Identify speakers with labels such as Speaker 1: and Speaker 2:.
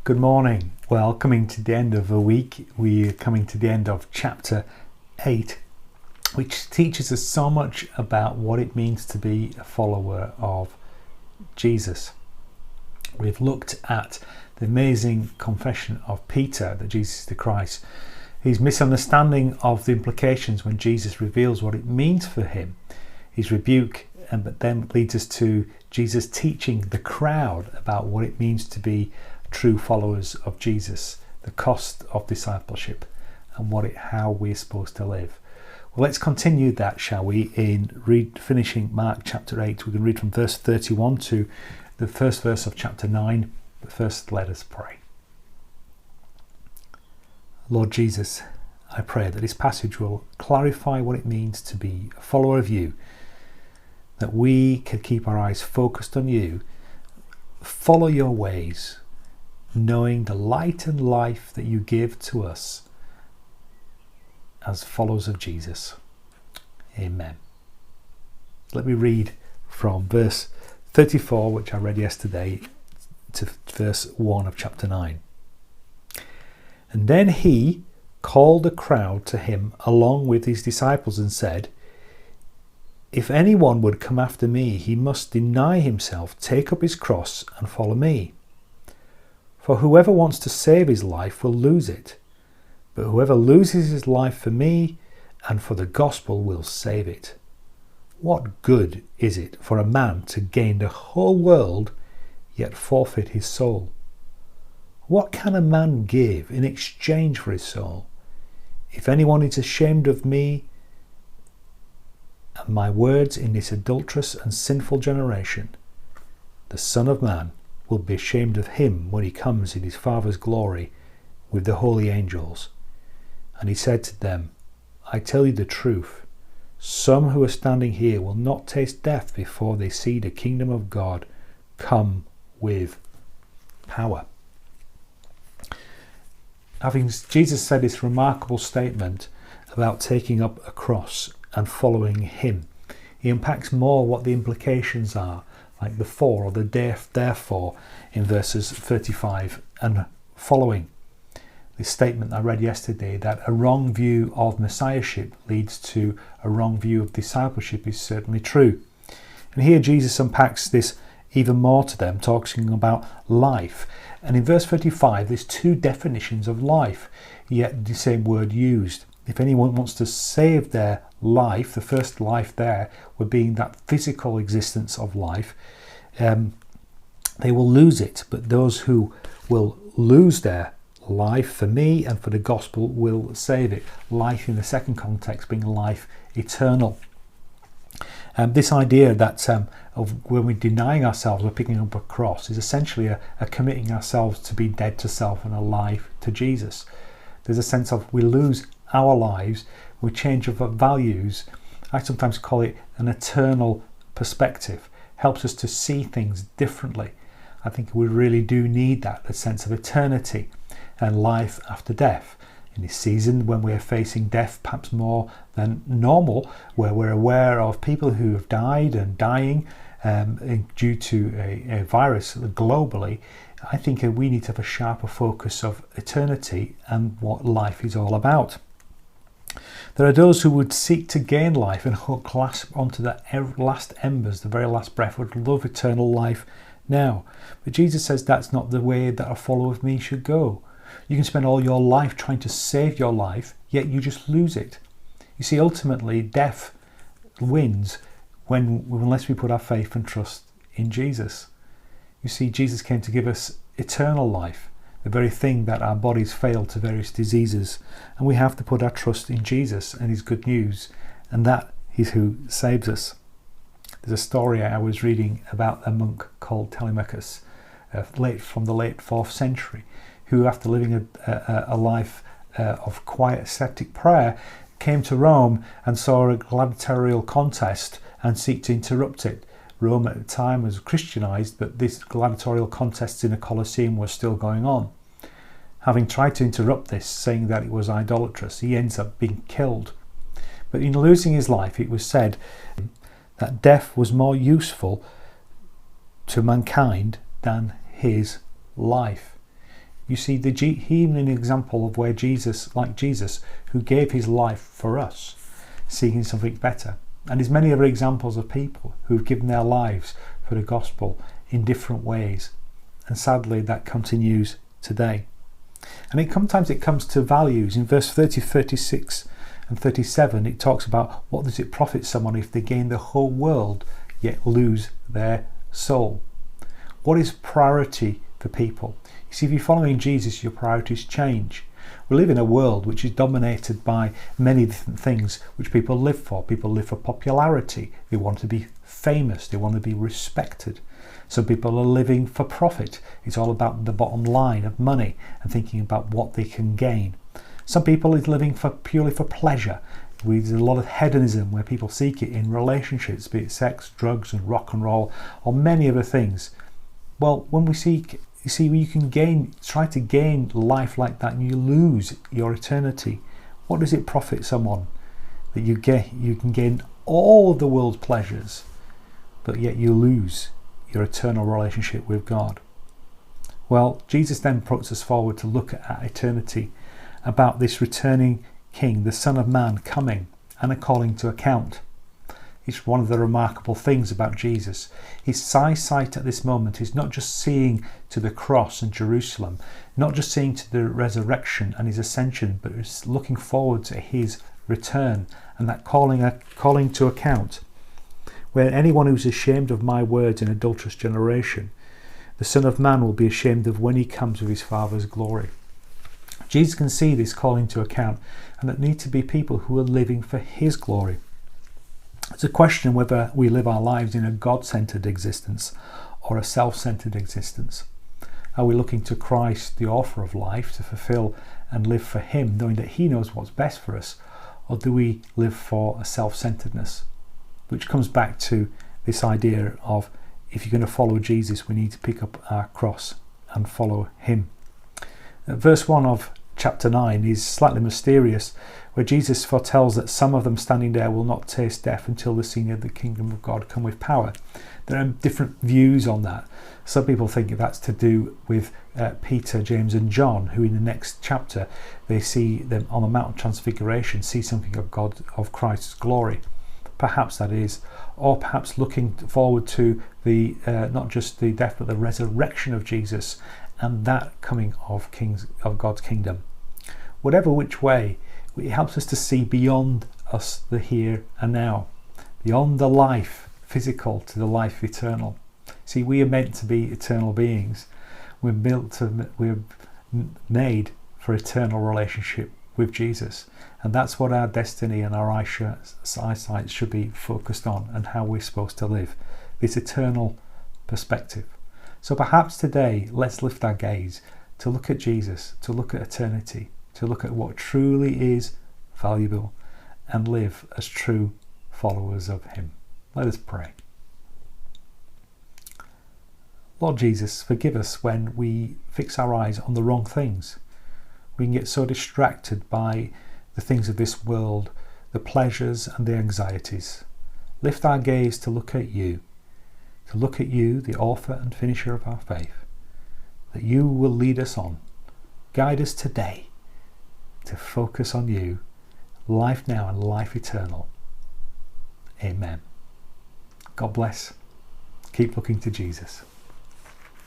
Speaker 1: Good morning. Well, coming to the end of the week, we are coming to the end of chapter 8, which teaches us so much about what it means to be a follower of Jesus. We've looked at the amazing confession of Peter that Jesus is the Christ, his misunderstanding of the implications when Jesus reveals what it means for him, his rebuke, but then leads us to Jesus teaching the crowd about what it means to be true followers of Jesus, the cost of discipleship, and how we're supposed to live. Well, let's continue that, shall we, in finishing Mark chapter 8. We can read from verse 31 to the first verse of chapter 9. But first, let us pray. Lord Jesus, I pray that this passage will clarify what it means to be a follower of you, that we can keep our eyes focused on you, follow your ways, knowing the light and life that you give to us as followers of Jesus. Amen. Let me read from verse 34, which I read yesterday, to verse 1 of chapter 9. And then he called the crowd to him along with his disciples and said, "If anyone would come after me, he must deny himself, take up his cross and follow me. For whoever wants to save his life will lose it, but whoever loses his life for me and for the gospel will save it. What good is it for a man to gain the whole world yet forfeit his soul? What can a man give in exchange for his soul? If anyone is ashamed of me and my words in this adulterous and sinful generation, the Son of Man will be ashamed of him when he comes in his Father's glory with the holy angels." And he said to them, "I tell you the truth, some who are standing here will not taste death before they see the kingdom of God come with power." Having Jesus said this remarkable statement about taking up a cross and following him, he unpacks more what the implications are, like the for or the therefore in verses 35 and following. This statement I read yesterday, that a wrong view of messiahship leads to a wrong view of discipleship, is certainly true. And here Jesus unpacks this even more to them, talking about life. And in verse 35, there's two definitions of life, yet the same word used. If anyone wants to save their life, the first life there would being that physical existence of life, they will lose it. But those who will lose their life for me and for the gospel will save it. Life in the second context being life eternal. This idea that of when we're denying ourselves, we're picking up a cross, is essentially a committing ourselves to be dead to self and alive to Jesus. There's a sense of we lose our lives, we change our values. I sometimes call it an eternal perspective. Helps us to see things differently. I think we really do need that, the sense of eternity and life after death. In this season, when we're facing death perhaps more than normal, where we're aware of people who have died and dying due to a virus globally, I think we need to have a sharper focus of eternity and what life is all about. There are those who would seek to gain life and clasp onto the last embers, the very last breath, would love eternal life now. But Jesus says that's not the way that a follower of me should go. You can spend all your life trying to save your life, yet you just lose it. You see, ultimately, death wins unless we put our faith and trust in Jesus. You see, Jesus came to give us eternal life, the very thing that our bodies fail to various diseases. And we have to put our trust in Jesus and his good news, and that is who saves us. There's a story I was reading about a monk called Telemachus, from the late 4th century, who, after living a life of quiet ascetic prayer, came to Rome and saw a gladiatorial contest and sought to interrupt it. Rome at the time was Christianized, but this gladiatorial contests in a Colosseum was still going on. Having tried to interrupt this, saying that it was idolatrous, he ends up being killed. But in losing his life, it was said that death was more useful to mankind than his life. You see, even an example of where Jesus, like Jesus, who gave his life for us, seeking something better. And there's many other examples of people who've given their lives for the gospel in different ways. And sadly, that continues today. And sometimes it comes to values. In verse 30, 36 and 37, it talks about what does it profit someone if they gain the whole world yet lose their soul? What is priority for people? You see, if you're following Jesus, your priorities change. We live in a world which is dominated by many different things which people live for. People live for popularity. They want to be famous. They want to be respected. Some people are living for profit. It's all about the bottom line of money and thinking about what they can gain. Some people are living purely for pleasure. There's a lot of hedonism where people seek it in relationships, be it sex, drugs and rock and roll, or many other things. Well, when we seek, you see, you can try to gain life like that and you lose your eternity. What does it profit someone that you can gain all of the world's pleasures, but yet you lose your eternal relationship with God? Well, Jesus then puts us forward to look at eternity, about this returning King, the Son of Man, coming and a calling to account. It's one of the remarkable things about Jesus. His eyesight at this moment is not just seeing to the cross and Jerusalem, not just seeing to the resurrection and his ascension, but it's looking forward to his return and that calling to account. Where anyone who's ashamed of my words in adulterous generation, the Son of Man will be ashamed of when he comes with his Father's glory. Jesus can see this calling to account, and that need to be people who are living for his glory. It's a question whether we live our lives in a God-centered existence or a self-centered existence. Are we looking to Christ, the author of life, to fulfill and live for him, knowing that he knows what's best for us? Or do we live for a self-centeredness? Which comes back to this idea of, if you're going to follow Jesus, we need to pick up our cross and follow him. Verse 1 of chapter 9 is slightly mysterious, where Jesus foretells that some of them standing there will not taste death until the scene of the kingdom of God come with power. There are different views on that. Some people think that's to do with Peter, James and John, who in the next chapter they see them on the Mount of Transfiguration, see something of Christ's glory. Perhaps that is, or perhaps looking forward to the not just the death but the resurrection of Jesus and that coming of God's kingdom. Whatever which way, it helps us to see beyond us the here and now, beyond the life physical to the life eternal. See, we are meant to be eternal beings. We're made for eternal relationship with Jesus, and that's what our destiny and our eyesight should be focused on, and how we're supposed to live this eternal perspective. So perhaps today, let's lift our gaze to look at Jesus, to look at eternity, to look at what truly is valuable, and live as true followers of him. Let us pray. Lord Jesus, forgive us when we fix our eyes on the wrong things. We can get so distracted by the things of this world, the pleasures and the anxieties. Lift our gaze to look at you, the author and finisher of our faith, that you will lead us on. Guide us today to focus on you, life now and life eternal. Amen. God bless. Keep looking to Jesus.